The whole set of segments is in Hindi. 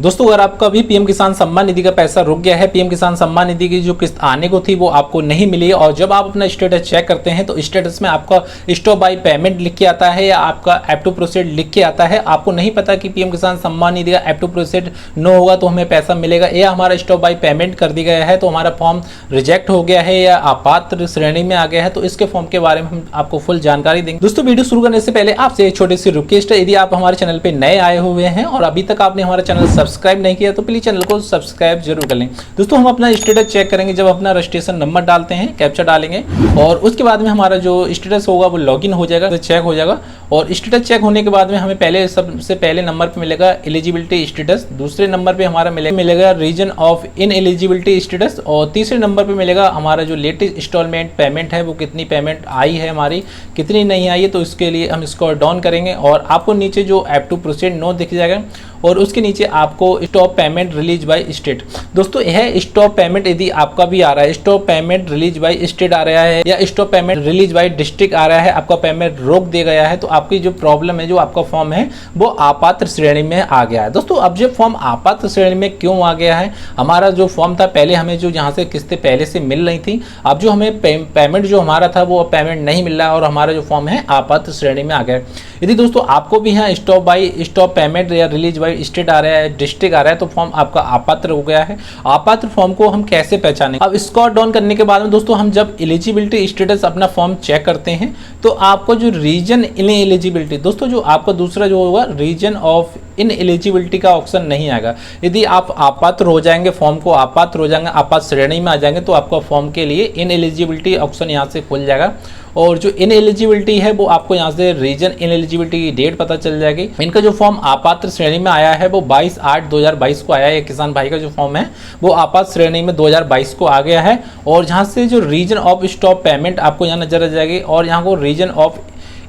दोस्तों अगर आपका भी पीएम किसान सम्मान निधि का पैसा रुक गया है, पीएम किसान सम्मान निधि की जो किस्त आने को थी वो आपको नहीं मिली है, और जब आप अपना स्टेटस चेक करते हैं तो स्टेटस में आपका स्टॉप बाय पेमेंट लिख के आता है या आपका एप टू प्रोसीड लिख के आता है, आपको नहीं पता कि पीएम किसान सम्मान निधि का एप टू प्रोसीड नो होगा तो हमें पैसा मिलेगा, या हमारा स्टॉप बाय पेमेंट कर दिया गया है तो हमारा फॉर्म रिजेक्ट हो गया है या अपात्र श्रेणी में आ गया है, तो इसके फॉर्म के बारे में हम आपको फुल जानकारी देंगे। दोस्तों वीडियो शुरू करने से पहले आपसे एक छोटी सी रिक्वेस्ट है, यदि आप हमारे चैनल पे नए आए हुए हैं और अभी तक आपने हमारा चैनल सब्सक्राइब नहीं किया तो प्लीज चैनल को सब्सक्राइब जरूर कर लें। दोस्तों हम अपना स्टेटस चेक करेंगे जब अपना रजिस्ट्रेशन नंबर डालते हैं, कैप्चा डालेंगे और उसके बाद में हमारा जो स्टेटस होगा वो लॉगिन हो जाएगा, तो चेक हो जाएगा। और स्टेटस चेक होने के बाद में हमें पहले सबसे पहले नंबर पे मिलेगा एलिजिबिलिटी स्टेटस, दूसरे नंबर पे हमारा मिलेगा reason of in eligibility status, और तीसरे नंबर पे मिलेगा हमारा जो लेटेस्ट इंस्टॉलमेंट पेमेंट है वो कितनी पेमेंट आई है हमारी, कितनी नहीं आई है, तो इसके लिए हम इसको डाउन करेंगे और आपको नीचे जो एप टू प्रोसीड नो दिख जाएगा और उसके नीचे आपको stop payment release by state. दोस्तों यह स्टॉप पेमेंट यदि आपका भी आ रहा है, stop payment release by state आ रहा है या stop payment release by district आ रहा है, आपका पेमेंट रोक दिया गया है, तो आपकी जो प्रॉब्लम है, जो आपका फॉर्म है वो आपात्र श्रेणी में आ गया है। दोस्तों अब जो फॉर्म आपात्र श्रेणी में क्यों आ गया है, हमारा जो फॉर्म था पहले हमें जो जहाँ से किस्तें पहले से मिल रही थी, अब जो हमें पेमेंट जो हमारा था वो पेमेंट नहीं मिल रहा है और हमारा जो फॉर्म है आपात्र श्रेणी में आ गया है। यदि दोस्तों आपको भी यहाँ स्टॉप पेमेंट या रिलीज बाय स्टेट आ रहा है, डिस्ट्रिक्ट आ रहा है, तो फॉर्म आपका अपात्र हो गया है। अपात्र फॉर्म को हम कैसे पहचानें? अब इसको डाउन करने के बाद में दोस्तों हम जब एलिजिबिलिटी स्टेटस अपना फॉर्म चेक करते हैं तो आपको जो रीजन इन एलिजिबिलिटी, दोस्तों जो आपका दूसरा जो होगा रीजन ऑफ इन एलिजिबिलिटी का ऑप्शन नहीं आएगा। यदि आप अपात्र हो जाएंगे, फॉर्म को अपात्र हो जाएंगे, आपात श्रेणी में आ जाएंगे, तो आपका फॉर्म के लिए इन एलिजिबिलिटी ऑप्शन यहाँ से खुल जाएगा और जो इन एलिजिबिलिटी है वो आपको यहाँ से रीजन इन एलिजिबिलिटी की डेट पता चल जाएगी। इनका जो फॉर्म आपात्र श्रेणी में आया है वो 22/8/2022 को आया है। किसान भाई का जो फॉर्म है वो आपात श्रेणी में 2022 को आ गया है और जहाँ से जो रीजन ऑफ स्टॉप पेमेंट आपको यहाँ नजर आ जाएगी और यहाँ को रीजन ऑफ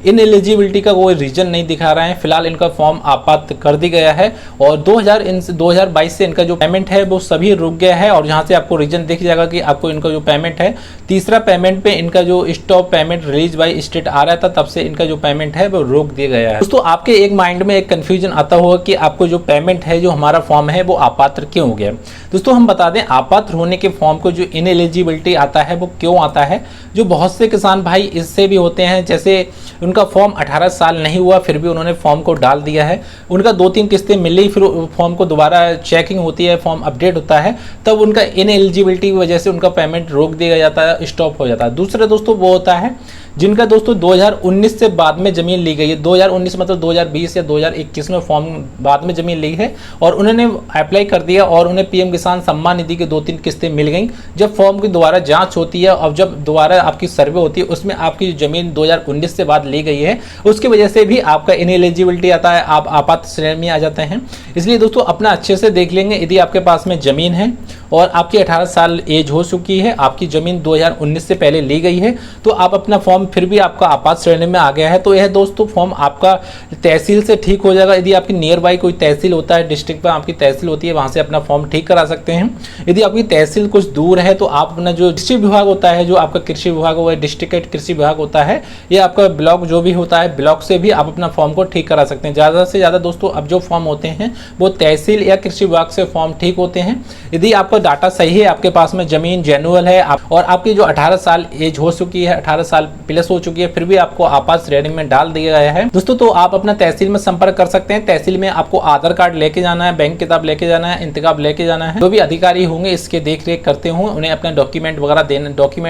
इन एलिजिबिलिटी का कोई रीजन नहीं दिखा रहा है। फिलहाल इनका फॉर्म आपात कर दी गया है और 2022 से इनका जो पेमेंट है वो सभी रुक गया है और यहाँ से आपको रीजन दिख जाएगा कि आपको इनका जो पेमेंट है, तीसरा पेमेंट पे इनका जो stop payment release by state आ रहा था तब से इनका जो पेमेंट है वो रोक दिया गया है। दोस्तों आपके एक माइंड में एक कंफ्यूजन आता होगा कि आपको जो पेमेंट है, जो हमारा फॉर्म है वो अपात्र क्यों हो गया। दोस्तों हम बता दें अपात्र होने के फॉर्म को जो इन एलिजिबिलिटी आता है वो क्यों आता है, जो बहुत से किसान भाई इससे भी होते हैं, जैसे उनका फॉर्म 18 साल नहीं हुआ फिर भी उन्होंने फॉर्म को डाल दिया है, उनका 2-3 किस्तें मिल ली, फिर फॉर्म को दोबारा चेकिंग होती है, फॉर्म अपडेट होता है, तब उनका इन एलिजिबिलिटी की वजह से उनका पेमेंट रोक दिया जाता है, स्टॉप हो जाता है। दूसरा दोस्तों वो होता है जिनका दोस्तों 2019 से बाद में जमीन ली गई है, 2019 मतलब 2020 या 2021 में फॉर्म बाद में जमीन ली है और उन्होंने अप्लाई कर दिया और उन्हें पीएम किसान सम्मान निधि की 2-3 किस्तें मिल गई। जब फॉर्म की दोबारा जांच होती है और जब दोबारा आपकी सर्वे होती है उसमें आपकी जमीन 2019 से बाद ली गई है, उसकी वजह से भी आपका इनएलिजिबिलिटी आता है, आप आपात श्रेणी में आ जाते हैं। इसलिए दोस्तों अपना अच्छे से देख लेंगे, यदि आपके पास में जमीन है और आपकी 18 साल एज हो चुकी है, आपकी जमीन 2019 से पहले ली गई है, तो आप अपना फॉर्म फिर भी आपका आपात श्रेणी में आ गया है, तो यह दोस्तों फॉर्म आपका तहसील से ठीक हो जाएगा। यदि आपकी नियर बाई कोई तहसील होता है, डिस्ट्रिक्ट पर आपकी तहसील होती है, वहां से अपना फॉर्म ठीक करा सकते हैं। यदि आपकी तहसील कुछ दूर है तो आप अपना जो कृषि विभाग होता है, जो आपका कृषि विभाग हुआ, डिस्ट्रिक्ट कृषि विभाग होता है, या आपका ब्लॉक जो भी होता है, ब्लॉक से भी आप अपना फॉर्म को ठीक करा सकते हैं। ज़्यादा से ज़्यादा दोस्तों अब जो फॉर्म होते हैं वो तहसील या कृषि विभाग से फॉर्म ठीक होते हैं। यदि आपका डाटा सही है, आपके पास में जमीन जेन्युइन है और आपकी जो 18 साल एज हो चुकी है, 18 साल प्लस हो चुकी है, फिर भी आपको आपात श्रेणी में डाल दिया गया है दोस्तों, तो आप अपना तहसील में संपर्क कर सकते हैं। तहसील में आपको आधार कार्ड लेके जाना है, बैंक किताब लेके जाना है, इंतकाब लेके जाना है। जो भी अधिकारी होंगे इसके देख रेख करते हों, उन्हें अपना डॉक्यूमेंट वगैरह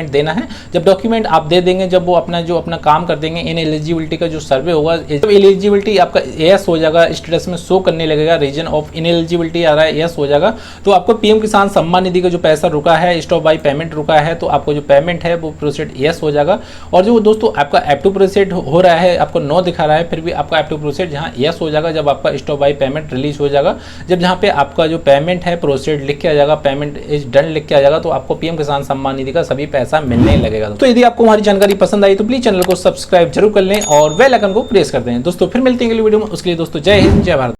देना है। जब डॉक्यूमेंट आप दे देंगे, जब वो अपना काम कर देंगे, इन एलिजिबिलिटी का जो सर्वे होगा, जब एलिजिबिलिटी आपका यस हो जाएगा, स्टेटस में शो करने लगेगा रीजन ऑफ इन एलिजिबिलिटी आ रहा है, यस हो जाएगा, तो आपको पीएम किसान सम्मान निधि का जो पैसा रुका है, स्टॉप बाय पेमेंट रुका है, तो आपको जो पेमेंट है वो प्रोसीड यस हो जाएगा। और जो दोस्तों आपका एप टू प्रोसीड हो रहा है, आपको नो दिखा रहा है, फिर भी आपका एप टू प्रोसीड जहाँ यस हो जाएगा जब आपका स्टॉप बाय पेमेंट रिलीज हो जाएगा। जब जहाँ पे आपका जो पेमेंट है प्रोसीड लिख के आ जाएगा, पेमेंट इज डन लिख के आ जाएगा, तो आपको पीएम किसान सम्मान निधि का सभी पैसा मिलने लगेगा। तो यदि आपको हमारी जानकारी पसंद आई तो प्लीज चैनल को सब्सक्राइब जरूर कर लें और बेल आइकन को प्रेस कर दें। दोस्तों फिर मिलते हैं अगली वीडियो में, उसके लिए दोस्तों जय हिंद, जय भारत।